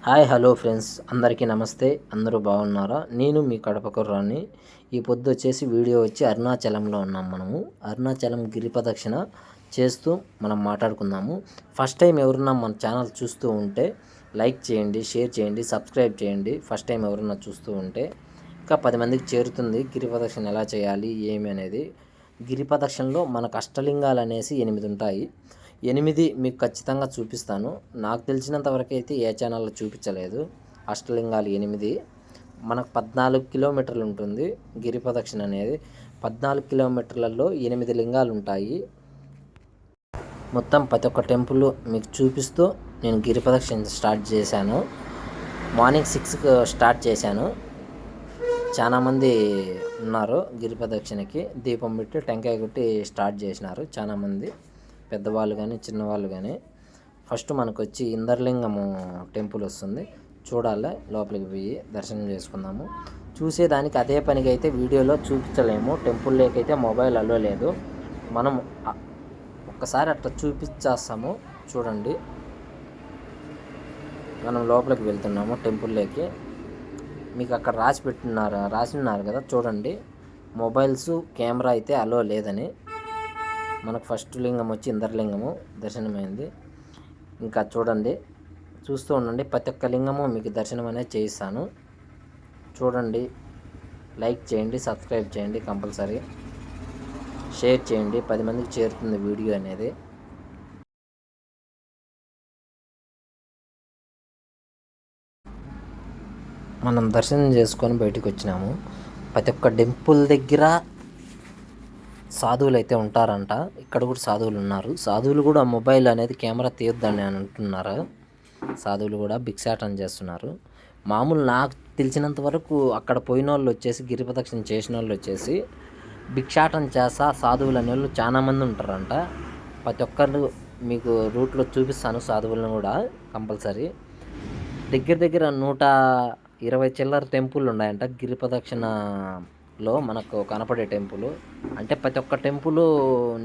Hi hello friends, అందరికీ నమస్తే. అందరూ బాగున్నారా? నేను మీ కడప కుర్రాన్ని. ఈ పొద్దు వచ్చేసి వీడియో వచ్చి అరుణాచలంలో ఉన్నాం. మనము అరుణాచలం గిరి ప్రదక్షిణ చేస్తూ మనం మాట్లాడుకుందాము. ఫస్ట్ టైం ఎవరన్నా మన ఛానల్ చూస్తూ ఉంటే లైక్ చేయండి, షేర్ చేయండి, సబ్స్క్రైబ్ చేయండి. ఫస్ట్ టైం ఎవరన్నా చూస్తూ ఉంటే ఇంకా 10 మందికి చేరుతుంది గిరి ప్రదక్షిణ ఎలా చేయాలి ఏమి అనేది. గిరి ప్రదక్షిణలో మనకు అష్టలింగాలు అనేసి 8 ఉంటాయి. 8 మీకు ఖచ్చితంగా చూపిస్తాను. నాకు తెలిసినంత వరకు అయితే ఏ ఛానల్లో చూపించలేదు. అష్టలింగాలు 8 మనకు 14 కిలోమీటర్లు ఉంటుంది గిరి ప్రదక్షిణ అనేది. 14 కిలోమీటర్లలో 8 లింగాలు ఉంటాయి. మొత్తం ప్రతి ఒక్క టెంపుల్ మీకు చూపిస్తూ నేను గిరి ప్రదక్షిణ స్టార్ట్ చేశాను. మార్నింగ్ 6కి స్టార్ట్ చేశాను. చాలామంది ఉన్నారు గిరి ప్రదక్షిణకి. దీపం పెట్టి టెంకాయ కొట్టి స్టార్ట్ చేసినారు చాలామంది, పెద్దవాళ్ళు కానీ చిన్నవాళ్ళు కానీ. ఫస్ట్ మనకు వచ్చి ఇంద్రలింగము టెంపుల్ వస్తుంది, చూడాలి. లోపలికి పోయి దర్శనం చేసుకుందాము. చూసేదానికి అదే పనిగా అయితే వీడియోలో చూపించలేము. టెంపుల్లోకి అయితే మొబైల్ అలో లేదు. మనం ఒక్కసారి అట్లా చూపించేస్తాము. చూడండి, మనం లోపలికి వెళ్తున్నాము టెంపుల్లోకి. మీకు అక్కడ రాసిన్నారు కదా, చూడండి. మొబైల్స్ కెమెరా అయితే అలో లేదని. మనకు ఫస్ట్ లింగం వచ్చి ఇంద్రలింగము దర్శనమైంది. ఇంకా చూడండి, చూస్తూ ఉండండి. ప్రతి ఒక్క లింగము మీకు దర్శనం అనేది చేయిస్తాను. చూడండి, లైక్ చేయండి, సబ్స్క్రైబ్ చేయండి, కంపల్సరీ షేర్ చేయండి. 10 మందికి చేరుతుంది వీడియో అనేది. మనం దర్శనం చేసుకొని బయటకు వచ్చినాము. ప్రతి ఒక్క టెంపుల్ దగ్గర సాధువులు అయితే ఉంటారంట. ఇక్కడ కూడా సాధువులు ఉన్నారు. సాధువులు కూడా మొబైల్ అనేది కెమెరా తీయొద్దని అని అంటున్నారు. సాధువులు కూడా భిక్షాటన చేస్తున్నారు. మామూలు నాకు తెలిసినంత వరకు అక్కడ పోయిన వాళ్ళు వచ్చేసి గిరి ప్రదక్షిణ చేసిన వాళ్ళు వచ్చేసి భిక్షాటన చేస్తా సాధువులు అనే వాళ్ళు చాలామంది ఉంటారంట. ప్రతి ఒక్కరు మీకు రూట్లో చూపిస్తాను సాధువులను కూడా కంపల్సరీ. దగ్గర 120 చిల్లర టెంపుల్ ఉన్నాయంట గిరి ప్రదక్షిణలో మనకు కనపడే టెంపుల్. అంటే ప్రతి ఒక్క టెంపుల్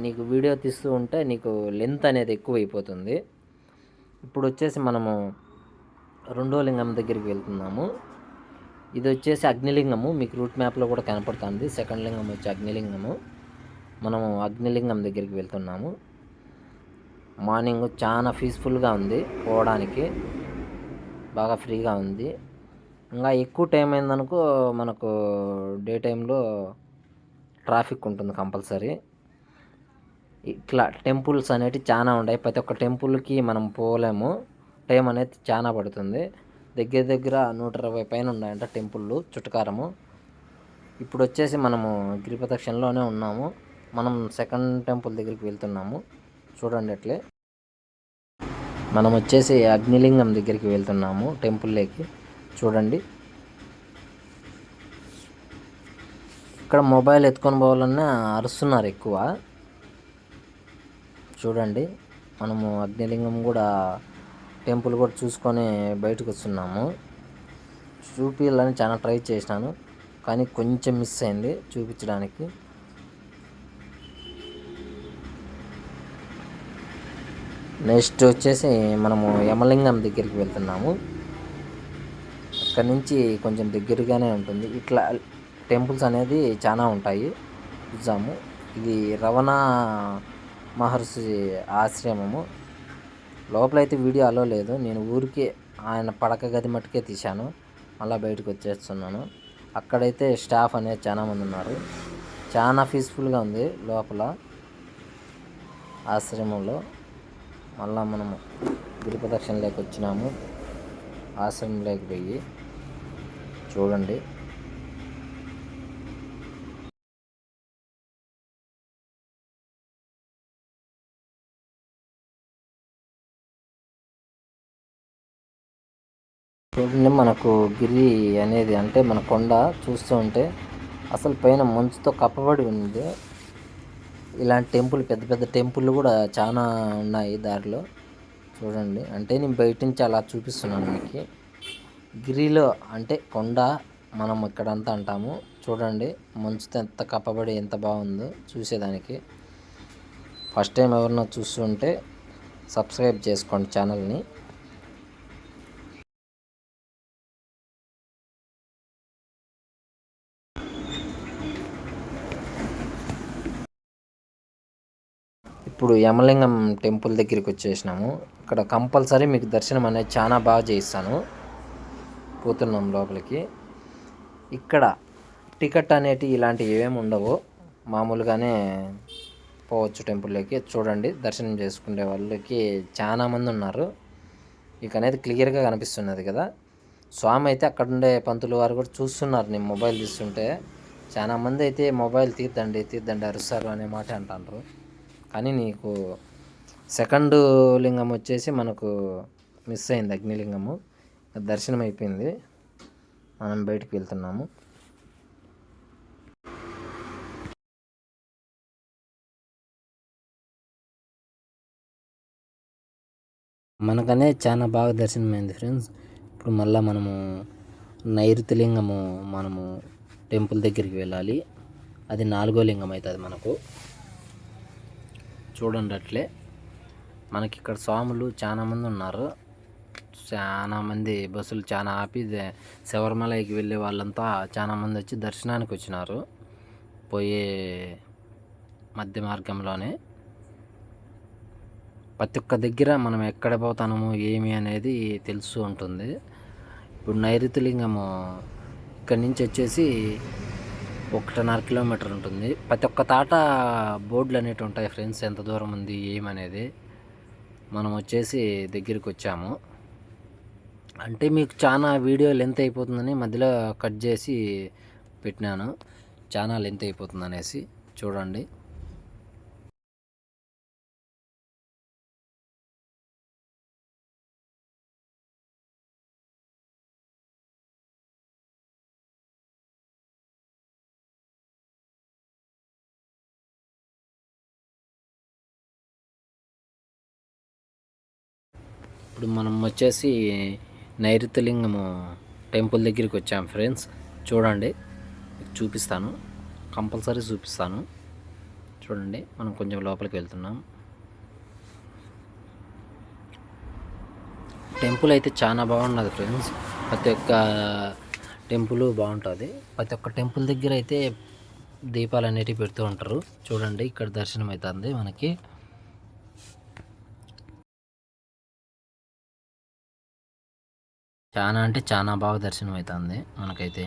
నీకు వీడియో తీస్తూ ఉంటే నీకు లెంత్ అనేది ఎక్కువ అయిపోతుంది. ఇప్పుడు వచ్చేసి మనము రెండో లింగం దగ్గరికి వెళ్తున్నాము. ఇది వచ్చేసి అగ్నిలింగము, మీకు రూట్ మ్యాప్లో కూడా కనపడుతుంది. సెకండ్ లింగం వచ్చి అగ్నిలింగము. మనము అగ్నిలింగం దగ్గరికి వెళ్తున్నాము. మార్నింగ్ చాలా పీస్ఫుల్గా ఉంది, పోవడానికి బాగా ఫ్రీగా ఉంది. ఇంకా ఎక్కువ టైం అయిందనుకో మనకు డే టైంలో ట్రాఫిక్ ఉంటుంది కంపల్సరీ. ఇట్లా టెంపుల్స్ అనేటివి చాలా ఉన్నాయి. ప్రతి ఒక్క టెంపుల్కి మనం పోలేము, టైం అనేది చాలా పడుతుంది. దగ్గర 120 పైన ఉన్నాయంట టెంపుల్ చుట్టుకారము. ఇప్పుడు వచ్చేసి మనము గిరి ప్రదక్షిణలోనే ఉన్నాము. మనం సెకండ్ టెంపుల్ దగ్గరికి వెళ్తున్నాము. చూడండి, అట్లే మనం వచ్చేసి అగ్నిలింగం దగ్గరికి వెళ్తున్నాము టెంపుల్లోకి. చూడండి, ఇక్కడ మొబైల్ ఎత్తుకొని పోవాలన్నా అరుస్తున్నారు ఎక్కువ. చూడండి, మనము అగ్నిలింగం కూడా టెంపుల్ కూడా చూసుకొని బయటకు వస్తున్నాము. చూపించాలని చాలా ట్రై చేసినాను, కానీ కొంచెం మిస్ అయింది చూపించడానికి. నెక్స్ట్ వచ్చేసి మనము యమలింగం దగ్గరికి వెళ్తున్నాము. అక్కడి నుంచి కొంచెం దగ్గరగానే ఉంటుంది. ఇట్లా టెంపుల్స్ అనేది చాలా ఉంటాయి, చూద్దాము. ఇది రవణ మహర్షి ఆశ్రమము. లోపలైతే వీడియో అలో లేదు. నేను ఊరికే ఆయన పడక గది మట్టుకే తీశాను, మళ్ళీ బయటకు వచ్చేస్తున్నాను. అక్కడైతే స్టాఫ్ అనేది చాలామంది ఉన్నారు. చాలా పీస్ఫుల్గా ఉంది లోపల ఆశ్రమంలో. మళ్ళీ మనము గిరి ప్రదక్షిణలోకి వచ్చినాము. ఆశ్రమంలోకి పోయి చూడండి, మనకు గిరి అనేది అంటే మన కొండ చూస్తూ ఉంటే అసలు పైన మంచుతో కప్పబడి ఉంది. ఇలాంటి టెంపుల్ పెద్ద టెంపుల్ కూడా చాలా ఉన్నాయి దారిలో. చూడండి, అంటే నేను బయట నుంచి అలా చూపిస్తున్నాను మీకు. గిరిలో అంటే కొండ మనం ఇక్కడంతా అంటాము. చూడండి, మంచుతో ఎంత కప్పబడి ఎంత బాగుందో చూసేదానికి. ఫస్ట్ టైం ఎవరన్నా చూస్తుంటే సబ్స్క్రైబ్ చేసుకోండి ఛానల్ని. ఇప్పుడు యమలింగం టెంపుల్ దగ్గరికి వచ్చేసినాము. ఇక్కడ కంపల్సరీ మీకు దర్శనం అనేది చాలా బాగా చేయిస్తాను. పోతున్నాం లోపలికి. ఇక్కడ టికెట్ అనేటి ఇలాంటివి ఏమేమి ఉండవు, మామూలుగానే పోవచ్చు టెంపుల్లోకి. చూడండి, దర్శనం చేసుకునే వాళ్ళకి చాలా మంది ఉన్నారు. మీకు అనేది క్లియర్గా కనిపిస్తున్నది కదా. స్వామి అయితే అక్కడ ఉండే పంతులు వారు కూడా చూస్తున్నారు నేను మొబైల్ తీస్తుంటే. చాలా మంది అయితే మొబైల్ తీద్దండి అరుస్తారు అనే మాట అంటారు. కానీ నీకు సెకండ్ లింగం వచ్చేసి మనకు మిస్ అయింది, అగ్నిలింగము. దర్శనం అయిపోయింది, మనం బయటికి వెళ్తున్నాము. మనకనే చాలా బాగా దర్శనమైంది ఫ్రెండ్స్. ఇప్పుడు మళ్ళీ మనము నైరుతి లింగము మనము టెంపుల్ దగ్గరికి వెళ్ళాలి. అది 4వ లింగం అవుతుంది మనకు. చూడండి, అట్లే మనకి ఇక్కడ స్వాములు చాలా మంది ఉన్నారు. చాలా మంది బస్సులు చాలా ఆపి శబరిమలకి వెళ్ళే వాళ్ళంతా చాలా మంది వచ్చి దర్శనానికి వచ్చినారు. పోయే మధ్య మార్గంలోనే ప్రతి ఒక్క దగ్గర మనం ఎక్కడ పోతాము ఏమి అనేది తెలుస్తూ ఉంటుంది. ఇప్పుడు నైరుతి లింగము ఇక్కడి నుంచి వచ్చేసి 1.5 కిలోమీటర్ ఉంటుంది. ప్రతి ఒక్క తాట బోర్డులు అనేవి ఉంటాయి ఫ్రెండ్స్, ఎంత దూరం ఉంది ఏమనేది. మనం వచ్చేసి దగ్గరికి వచ్చాము. అంటే మీకు చాలా వీడియో లెంత్ అయిపోతుందని మధ్యలో కట్ చేసి పెట్టినాను, చాలా లెంత్ అయిపోతుంది అనేసి. చూడండి, ఇప్పుడు మనం వచ్చేసి నైరుతి లింగము టెంపుల్ దగ్గరికి వచ్చాము ఫ్రెండ్స్. చూడండి, చూపిస్తాను, కంపల్సరీ చూపిస్తాను. చూడండి, మనం కొంచెం లోపలికి వెళ్తున్నాం. టెంపుల్ అయితే చాలా బాగున్నది ఫ్రెండ్స్. ప్రతి ఒక్క టెంపుల్ బాగుంటుంది. ప్రతి ఒక్క టెంపుల్ దగ్గర అయితే దీపాలు అనేటివి పెడుతూ ఉంటారు. చూడండి, ఇక్కడ దర్శనం అవుతుంది మనకి. చాలా అంటే చాలా బాగా దర్శనం అవుతుంది మనకైతే.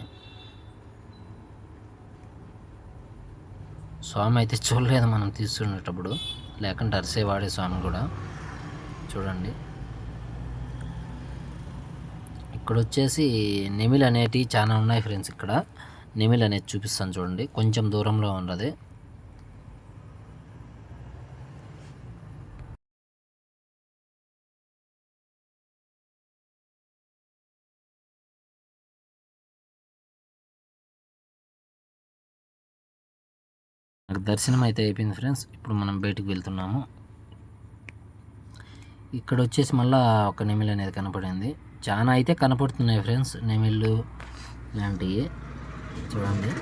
స్వామి అయితే చూడలేదు మనం తీసుకునేటప్పుడు, లేకుంటే అరిసేవాడే స్వామి కూడా. చూడండి, ఇక్కడ వచ్చేసి నెమిలి అనేటివి చాలా ఉన్నాయి ఫ్రెండ్స్. ఇక్కడ నెమిలి అనేది చూపిస్తాను చూడండి, కొంచెం దూరంలో ఉన్నది. నాకు దర్శనం అయితే అయిపోయింది ఫ్రెండ్స్. ఇప్పుడు మనం బయటికి వెళ్తున్నాము. ఇక్కడ వచ్చేసి మళ్ళీ ఒక నెమిలి అనేది కనపడింది. చాలా అయితే కనపడుతున్నాయి ఫ్రెండ్స్ నెమిళ్ళు ఇలాంటివి. చూడండి,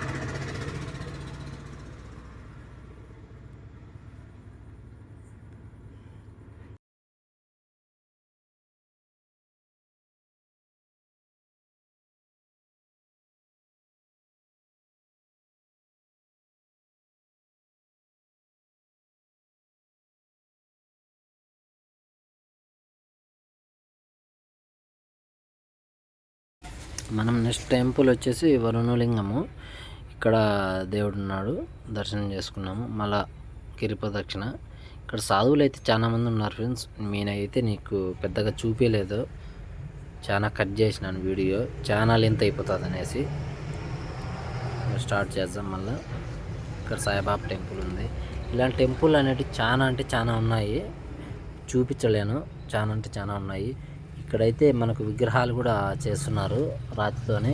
మనం నెక్స్ట్ టెంపుల్ వచ్చేసి వరుణలింగము. ఇక్కడ దేవుడు ఉన్నాడు, దర్శనం చేసుకున్నాము. మళ్ళా గిరి ప్రదక్షిణ. ఇక్కడ సాధువులు అయితే చాలా మంది ఉన్నారు ఫ్రెండ్స్. నేనైతే నీకు పెద్దగా చూపించలేదు, చాలా కట్ చేసినాను వీడియో, చాలా లెంత్ అయిపోతుంది అనేసి. స్టార్ట్ చేద్దాం మళ్ళీ. ఇక్కడ సాయిబాబా టెంపుల్ ఉంది. ఇలాంటి టెంపుల్ అనేవి చాలా అంటే చాలా ఉన్నాయి, చూపించలేను. చాలా అంటే చాలా ఉన్నాయి. ఇక్కడైతే మనకు విగ్రహాలు కూడా చేస్తున్నారు రాతితోనే.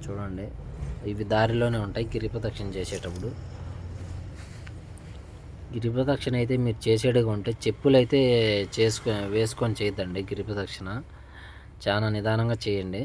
చూడండి, ఇవి దారిలోనే ఉంటాయి గిరి ప్రదక్షిణ చేసేటప్పుడు. గిరి ప్రదక్షిణ అయితే మీరు చేసేటిగా ఉంటే చెప్పులు అయితే వేసుకొని చేయొద్దండి గిరి ప్రదక్షిణ. చాలా నిదానంగా చేయండి.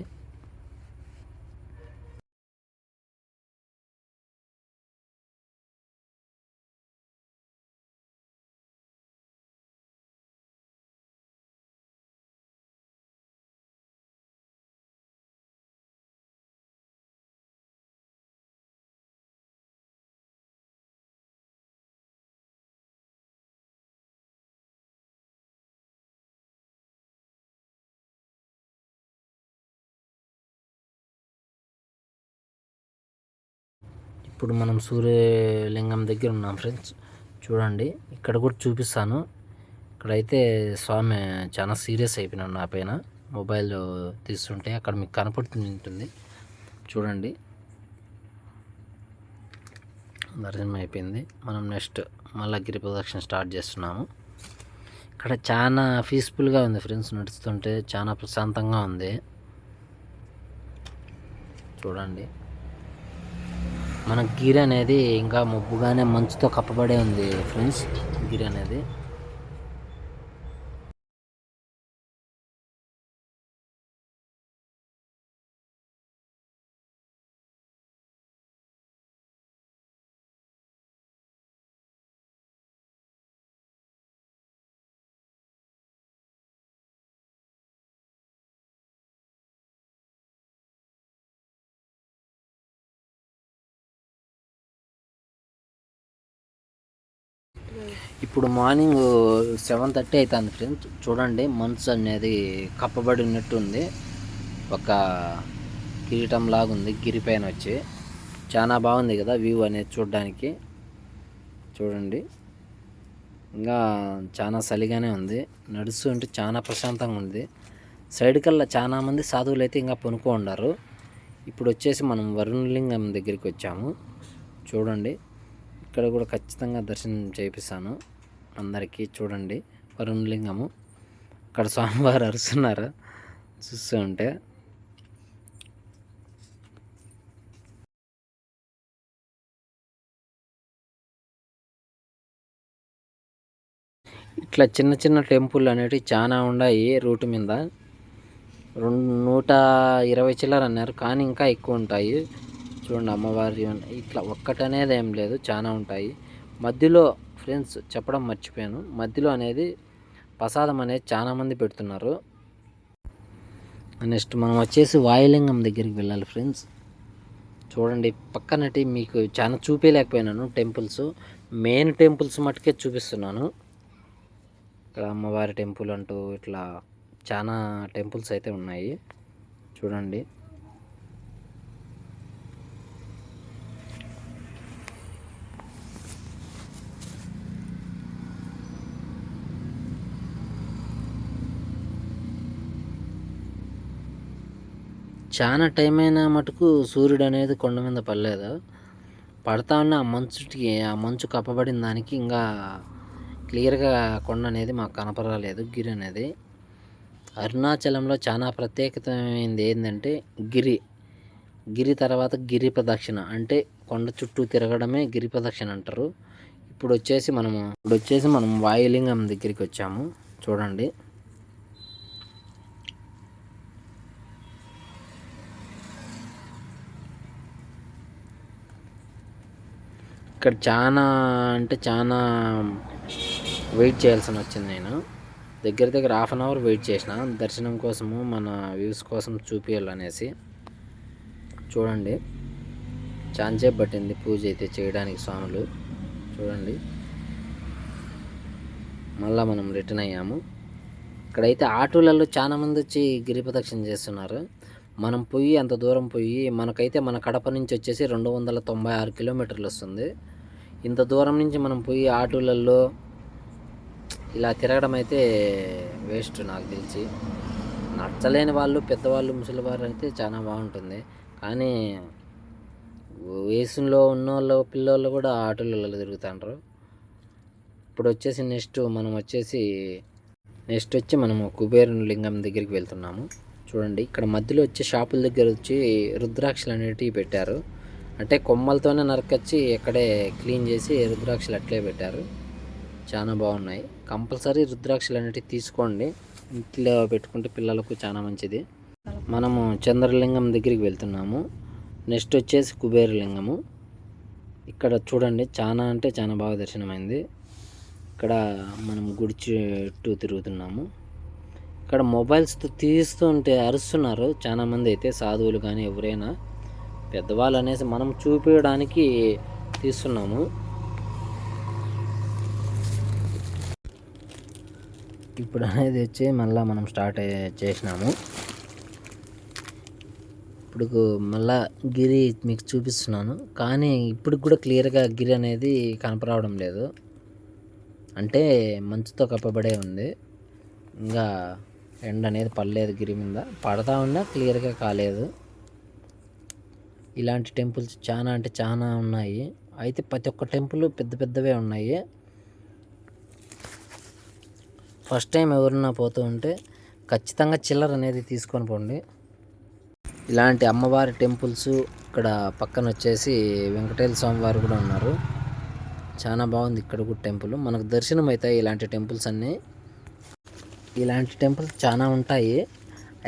ఇప్పుడు మనం సూర్యలింగం దగ్గర ఉన్నాం ఫ్రెండ్స్. చూడండి, ఇక్కడ కూడా చూపిస్తాను. ఇక్కడైతే స్వామి చాలా సీరియస్ అయిపోయినాడు నా పైన. మొబైల్ తీస్తుంటే అక్కడ మీకు కనపడుతుంది. చూడండి, దర్శనం అయిపోయింది. మనం నెక్స్ట్ మళ్ళీ గిరి ప్రదక్షిణ స్టార్ట్ చేస్తున్నాము. ఇక్కడ చాలా పీస్ఫుల్గా ఉంది ఫ్రెండ్స్. నడుస్తుంటే చాలా ప్రశాంతంగా ఉంది. చూడండి, మన గిరి అనేది ఇంకా మబ్బుగానే మంచుతో కప్పబడే ఉంది ఫ్రెండ్స్. గిరి అనేది ఇప్పుడు మార్నింగ్ 7:30 అవుతుంది ఫ్రెండ్స్. చూడండి, మంచు అనేది కప్పబడి ఉన్నట్టు ఉంది. ఒక కిరీటం లాగా ఉంది గిరి పైన వచ్చి. చాలా బాగుంది కదా వ్యూ అనేది చూడడానికి. చూడండి, ఇంకా చాలా చలిగానే ఉంది. నడుస్తుంటే చాలా ప్రశాంతంగా ఉంది. సైడ్ కల్లా చాలా మంది సాధువులు అయితే ఇంకా పనుకో ఉండారు. ఇప్పుడు వచ్చేసి మనం వరుణలింగం దగ్గరికి వచ్చాము. చూడండి, ఇక్కడ కూడా ఖచ్చితంగా దర్శనం చేపిస్తాను అందరికీ. చూడండి, వరుణలింగము. అక్కడ స్వామివారు అరుస్తున్నారు చూస్తూ ఉంటే. ఇట్లా చిన్న చిన్న టెంపుల్ అనేటివి చాలా ఉన్నాయి రూట్ మీద. 120 చిల్లర అన్నారు, కానీ ఇంకా ఎక్కువ ఉంటాయి. చూడండి, అమ్మవారి ఇట్లా ఒక్కటనేది ఏం లేదు, చాలా ఉంటాయి. మధ్యలో ఫ్రెండ్స్ చెప్పడం మర్చిపోయాను, మధ్యలో అనేది ప్రసాదం అనేది చాలా మంది పెడుతున్నారు. నెక్స్ట్ మనం వచ్చేసి వాయులింగం దగ్గరికి వెళ్ళాలి ఫ్రెండ్స్. చూడండి, పక్కనటి మీకు చాలా చూపించలేకపోయినాను టెంపుల్స్. మెయిన్ టెంపుల్స్ మట్టుకే చూపిస్తున్నాను. ఇక్కడ అమ్మవారి టెంపుల్ అంటూ ఇట్లా చాలా టెంపుల్స్ అయితే ఉన్నాయి. చూడండి, చాలా టైం అయినా మటుకు సూర్యుడు అనేది కొండ మీద పడలేదు. పడతా ఉన్న ఆ మంచు కప్పబడిన దానికి ఇంకా క్లియర్గా కొండ అనేది మాకు కనపడలేదు. గిరి అనేది అరుణాచలంలో చాలా ప్రత్యేకతమైనది ఏంటంటే గిరి తర్వాత గిరి ప్రదక్షిణ, అంటే కొండ చుట్టూ తిరగడమే గిరి ప్రదక్షిణ అంటారు. ఇప్పుడు వచ్చేసి మనం వాయులింగం దగ్గరికి వచ్చాము. చూడండి, ఇక్కడ చాలా అంటే చాలా వెయిట్ చేయాల్సి వచ్చింది. నేను దగ్గర 1/2 అవర్ వెయిట్ చేసిన దర్శనం కోసము, మన వ్యూస్ కోసం చూపించాలనేసి. చూడండి, చాలాసేపు పట్టింది పూజ అయితే చేయడానికి స్వాములు. చూడండి, మళ్ళీ మనం రిటర్న్ అయ్యాము. ఇక్కడైతే ఆటోలలో చాలామంది వచ్చి గిరి ప్రదక్షిణ చేస్తున్నారు. మనం పోయి అంత దూరం పోయి, మనకైతే మన కడప నుంచి వచ్చేసి 296 కిలోమీటర్లు వస్తుంది. ఇంత దూరం నుంచి మనం పోయి ఆటోలలో ఇలా తిరగడం అయితే వేస్ట్ నాకు తెలిసి. నచ్చలేని వాళ్ళు, పెద్దవాళ్ళు, ముసలివారు అయితే చాలా బాగుంటుంది. కానీ వయసులో ఉన్నోళ్ళు, పిల్లోళ్ళు కూడా ఆటోలలో తిరుగుతుంటారు. ఇప్పుడు వచ్చేసి నెక్స్ట్ వచ్చి మనము కుబేరలింగం దగ్గరికి వెళ్తున్నాము. చూడండి, ఇక్కడ మధ్యలో వచ్చే షాపుల దగ్గర వచ్చి రుద్రాక్షలు అనేటివి పెట్టారు. అంటే కొమ్మలతోనే నరకొచ్చి ఇక్కడే క్లీన్ చేసి రుద్రాక్షలు అట్లే పెట్టారు. చాలా బాగున్నాయి. కంపల్సరీ రుద్రాక్షలు అనేటివి తీసుకోండి, ఇంట్లో పెట్టుకుంటే పిల్లలకు చాలా మంచిది. మనము చంద్రలింగం దగ్గరికి వెళ్తున్నాము. నెక్స్ట్ వచ్చేసి కుబేరలింగము. ఇక్కడ చూడండి, చాలా అంటే చాలా బాగా దర్శనమైంది. ఇక్కడ మనం గుడి చుట్టూ తిరుగుతున్నాము. ఇక్కడ మొబైల్స్తో తీస్తుంటే అరుస్తున్నారు చాలామంది అయితే, సాధువులు కానీ ఎవరైనా పెద్దవాళ్ళు అనేసి మనం చూపించడానికి తీస్తున్నాము. ఇప్పుడు అనేది వచ్చి మళ్ళీ మనం స్టార్ట్ చేసినాము. ఇప్పుడు మళ్ళా గిరి మీకు చూపిస్తున్నాను, కానీ ఇప్పుడు కూడా క్లియర్గా గిరి అనేది కనపరావడం లేదు. అంటే మంచుతో కప్పబడే ఉంది, ఇంకా ఎండ అనేది పడలేదు గిరి మీద. పడతా ఉన్నా క్లియర్గా కాలేదు. ఇలాంటి టెంపుల్స్ చాలా అంటే చాలా ఉన్నాయి. అయితే ప్రతి ఒక్క టెంపుల్ పెద్ద పెద్దవే ఉన్నాయి. ఫస్ట్ టైం ఎవరన్నా పోతూ ఉంటే ఖచ్చితంగా చిల్లర అనేది తీసుకొని పోండి. ఇలాంటి అమ్మవారి టెంపుల్స్ ఇక్కడ పక్కన వచ్చేసి వెంకటేశ్వర స్వామి వారు కూడా ఉన్నారు. చాలా బాగుంది ఇక్కడ కూడా టెంపుల్. మనకు దర్శనం అవుతాయి ఇలాంటి టెంపుల్స్ అన్నీ. ఇలాంటి టెంపుల్స్ చాలా ఉంటాయి,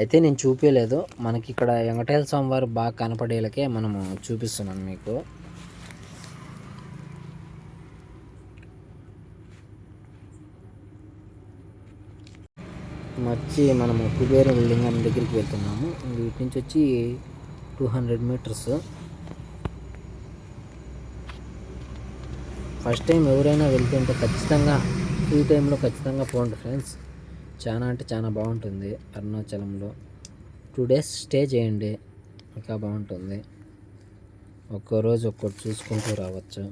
అయితే నేను చూపించలేదు. మనకి ఇక్కడ వెంకటేశ్వర స్వామి వారు బాగా కనపడేలకే మనము చూపిస్తున్నాను మీకు. మనము కుబేర లింగం దగ్గరికి వెళ్తున్నాము. వీటి నుంచి వచ్చి 200 మీటర్స్. ఫస్ట్ టైం ఎవరైనా వెళ్తుంటే ఖచ్చితంగా ఫ్రీ టైంలో ఖచ్చితంగా పోండి ఫ్రెండ్స్. చాలా అంటే చాలా బాగుంటుంది. అరుణాచలంలో 2 days స్టే చేయండి, ఇంకా బాగుంటుంది. ఒక్కో రోజు ఒక్కోటి చూసుకుంటూ రావచ్చు.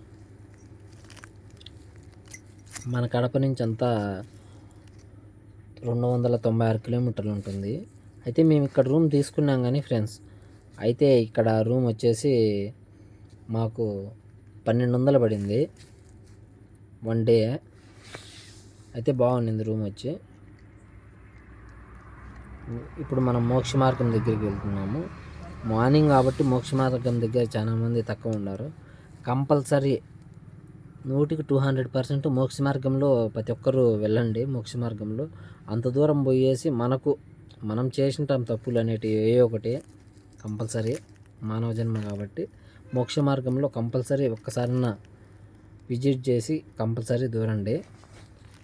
మన కడప నుంచి అంతా 296 కిలోమీటర్లు ఉంటుంది. అయితే మేము ఇక్కడ రూమ్ తీసుకున్నాం కానీ ఫ్రెండ్స్, అయితే ఇక్కడ రూమ్ వచ్చేసి మాకు 1200 పడింది 1 డే. అయితే బాగుండింది రూమ్ వచ్చి. ఇప్పుడు మనం మోక్ష మార్గం దగ్గరికి వెళ్తున్నాము. మార్నింగ్ కాబట్టి మోక్ష మార్గం దగ్గర చాలామంది తక్కువ ఉన్నారు. కంపల్సరీ 200% మోక్ష మార్గంలో ప్రతి ఒక్కరూ వెళ్ళండి. మోక్ష మార్గంలో అంత దూరం పోయేసి మనం చేసింటాం తప్పులు అనేటివి ఏ ఒకటి కంపల్సరీ, మానవ జన్మ కాబట్టి మోక్ష మార్గంలో కంపల్సరీ ఒక్కసారైనా విజిట్ చేసి కంపల్సరీ దూరండి.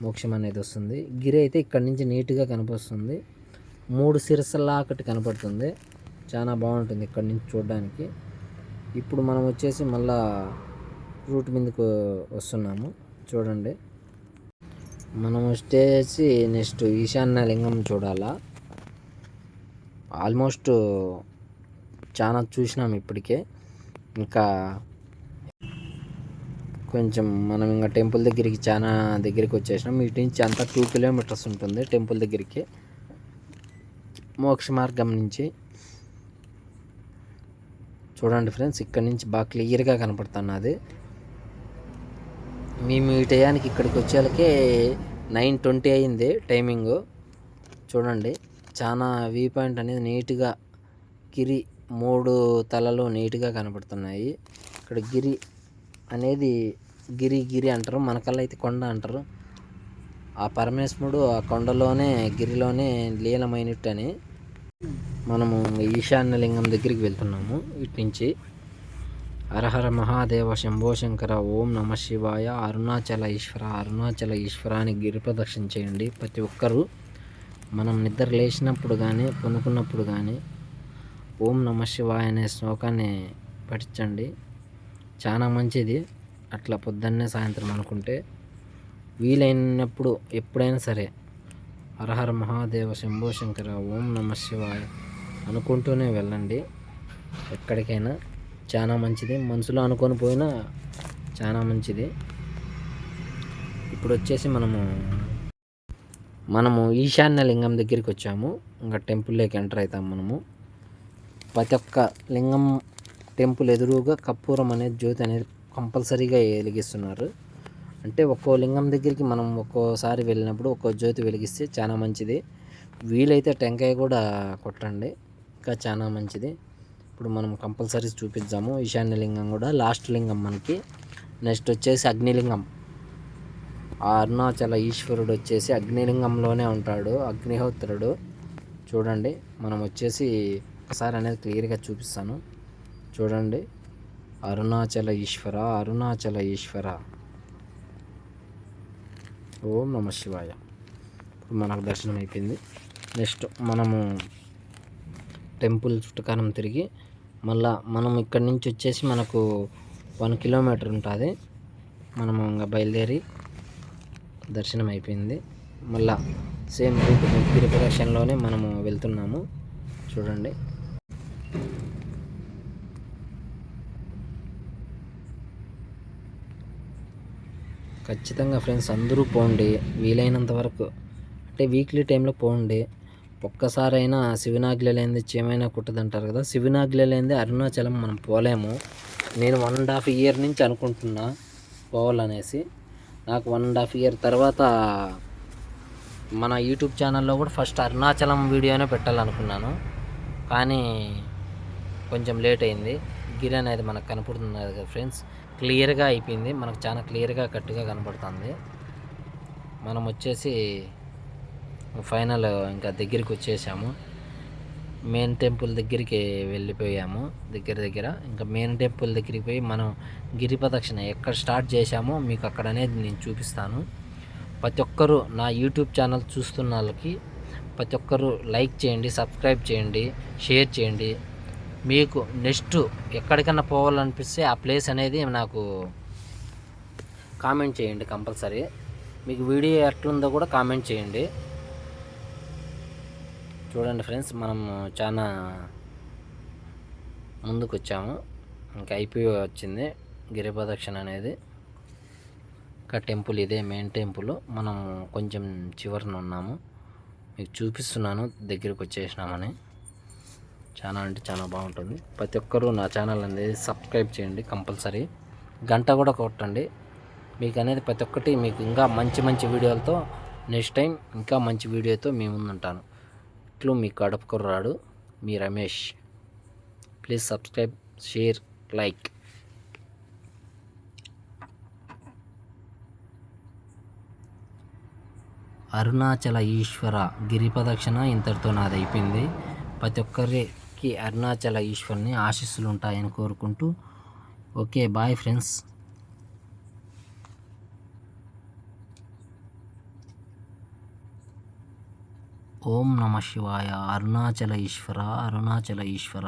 మోక్షం అనేది వస్తుంది. గిరి అయితే ఇక్కడి నుంచి నీట్గా కనిపిస్తుంది. 3 శిరస్సులా ఒకటి కనపడుతుంది. చాలా బాగుంటుంది ఇక్కడ నుంచి చూడడానికి. ఇప్పుడు మనం వచ్చేసి మళ్ళా రూట్ మీదకు వస్తున్నాము. చూడండి, మనం వచ్చేసి నెక్స్ట్ ఈశాన్య లింగం చూడాలా. ఆల్మోస్ట్ చాలా చూసినాం ఇప్పటికే. ఇంకా కొంచెం మనం ఇంకా టెంపుల్ దగ్గరికి చాలా దగ్గరికి వచ్చేసినాం. ఇటు నుంచి అంతా 2 kilometers ఉంటుంది టెంపుల్ దగ్గరికి, మోక్ష మార్గం నుంచి. చూడండి ఫ్రెండ్స్, ఇక్కడ నుంచి బాగా క్లియర్గా కనపడుతున్నది. మేము ఈ టయానికి ఇక్కడికి వచ్చేళ్ళకే 9:20 అయింది టైమింగు. చూడండి, చాలా వ్యూ పాయింట్ అనేది నీట్గా గిరి 3 తలలు నీట్గా కనపడుతున్నాయి. ఇక్కడ గిరి అనేది గిరి అంటారు, మనకల్లా అయితే కొండ అంటారు. ఆ పరమేశ్వరుడు ఆ కొండలోనే గిరిలోనే లీలమైనట్టు అని. మనము ఈశాన్య లింగం దగ్గరికి వెళ్తున్నాము. ఇటు నుంచి హరహర మహాదేవ శంభో శంకర ఓం నమ శివాయ అరుణాచల ఈశ్వర అని గిరి ప్రదక్షిణ చేయండి ప్రతి ఒక్కరూ. మనం నిద్ర లేచినప్పుడు కానీ పనుకున్నప్పుడు కానీ ఓం నమ శివాయ అనే శ్లోకాన్ని పఠించండి, చాలా మంచిది. అట్లా పొద్దున్నే సాయంత్రం అనుకుంటే వీలైనప్పుడు ఎప్పుడైనా సరే హరహర మహాదేవ శంభో శంకర ఓం నమ శివాయ అనుకుంటూనే వెళ్ళండి ఎక్కడికైనా. చాలా మంచిది, మనసులో అనుకొని పోయినా చాలా మంచిది. ఇప్పుడు వచ్చేసి మనము ఈశాన్య లింగం దగ్గరికి వచ్చాము. ఇంకా టెంపుల్లోకి ఎంటర్ అవుతాం మనము. ప్రతి ఒక్క లింగం టెంపుల్ ఎదురుగా కర్పూరం అనేది జ్యోతి అనేది కంపల్సరీగా వెలిగిస్తున్నారు. అంటే ఒక్కో లింగం దగ్గరికి మనం ఒక్కోసారి వెళ్ళినప్పుడు ఒక్కో జ్యోతి వెలిగిస్తే చాలా మంచిది. వీలైతే టెంకాయ కూడా కొట్టండి, ఇంకా చాలా మంచిది. ఇప్పుడు మనం కంపల్సరీ చూపిద్దాము ఈశాన్య లింగం కూడా. లాస్ట్ లింగం మనకి. నెక్స్ట్ వచ్చేసి అగ్నిలింగం. ఆ అరుణాచల ఈశ్వరుడు వచ్చేసి అగ్నిలింగంలోనే ఉంటాడు, అగ్నిహోత్రుడు. చూడండి, మనం వచ్చేసి ఒకసారి అనేది క్లియర్గా చూపిస్తాను. చూడండి, అరుణాచల ఈశ్వర ఓం నమ శివాయ. ఇప్పుడు మనకు దర్శనం అయిపోయింది. నెక్స్ట్ మనము టెంపుల్ చుట్టుకారం తిరిగి మళ్ళా మనం ఇక్కడి నుంచి వచ్చేసి మనకు 1 kilometer ఉంటుంది. మనము ఇంకా బయలుదేరి దర్శనం అయిపోయింది. మళ్ళా సేమ్ రూట్ గిరి ప్రదక్షిణలోనే మనము వెళ్తున్నాము. చూడండి, ఖచ్చితంగా ఫ్రెండ్స్ అందరూ పోండి, వీలైనంత వరకు అంటే వీక్లీ టైంలో పోండి. ఒక్కసారైనా శివనాజ్ఞ లేనిది చీమైనా కుట్టదంటారు కదా, శివనాజ్ఞ లేనిది అరుణాచలం మనం పోలేము. నేను 1.5 ఇయర్ నుంచి అనుకుంటున్నా పోవాలనేసి. నాకు 1.5 ఇయర్ తర్వాత మన యూట్యూబ్ ఛానల్లో కూడా ఫస్ట్ అరుణాచలం వీడియోనే పెట్టాలనుకున్నాను, కానీ కొంచెం లేట్ అయింది. గిరి అనేది మనకు కనపడుతుంది కదా ఫ్రెండ్స్, క్లియర్గా అయిపోయింది, మనకు చాలా క్లియర్గా కట్టుగా కనపడుతుంది. మనం వచ్చేసి ఫైనల్ ఇంకా దగ్గరికి వచ్చేసాము, మెయిన్ టెంపుల్ దగ్గరికి వెళ్ళిపోయాము. దగ్గర ఇంకా మెయిన్ టెంపుల్ దగ్గరికి పోయి మనం గిరి ప్రదక్షిణ ఎక్కడ స్టార్ట్ చేశామో మీకు అక్కడ అనేది నేను చూపిస్తాను. ప్రతి ఒక్కరూ నా యూట్యూబ్ ఛానల్ చూస్తున్న వాళ్ళకి ప్రతి ఒక్కరూ లైక్ చేయండి, సబ్స్క్రైబ్ చేయండి, షేర్ చేయండి. మీకు నెక్స్ట్ ఎక్కడికన్నా పోవాలనిపిస్తే ఆ ప్లేస్ అనేది నాకు కామెంట్ చేయండి కంపల్సరీ. మీకు వీడియో ఎట్లుందో కూడా కామెంట్ చేయండి. చూడండి ఫ్రెండ్స్, మనం చాలా ముందుకు వచ్చాము, ఇంకా అయిపోయి వచ్చింది గిరి ప్రదక్షిణ అనేది. ఇంకా టెంపుల్ ఇదే మెయిన్ టెంపుల్, మనం కొంచెం చివరన ఉన్నాము, మీకు చూపిస్తున్నాను దగ్గరికి వచ్చేసినామని. చాలా అంటే చాలా బాగుంటుంది. ప్రతి ఒక్కరూ నా ఛానల్ అనేది సబ్స్క్రైబ్ చేయండి కంపల్సరీ, గంట కూడా కొట్టండి. మీకు అనేది ప్రతి ఒక్కటి మీకు ఇంకా మంచి మంచి వీడియోలతో నెక్స్ట్ టైం ఇంకా మంచి వీడియోతో మీ ముందు ఉంటాను. ఇట్లు మీ కడప కుర్రాడు, మీ Ramesh. Please subscribe, share, like. Arunachala Eshwara గిరి ప్రదక్షిణ ఇంతటితో నాది అయిపోయింది. ప్రతి ఒక్కరికి అరుణాచల ఈశ్వరుని ఆశీస్సులు ఉంటాయని కోరుకుంటూ, ఓకే బాయ్ ఫ్రెండ్స్. ఓం నమ శివాయ. అరుణాచల ఈశ్వర, అరుణాచల ఈశ్వర.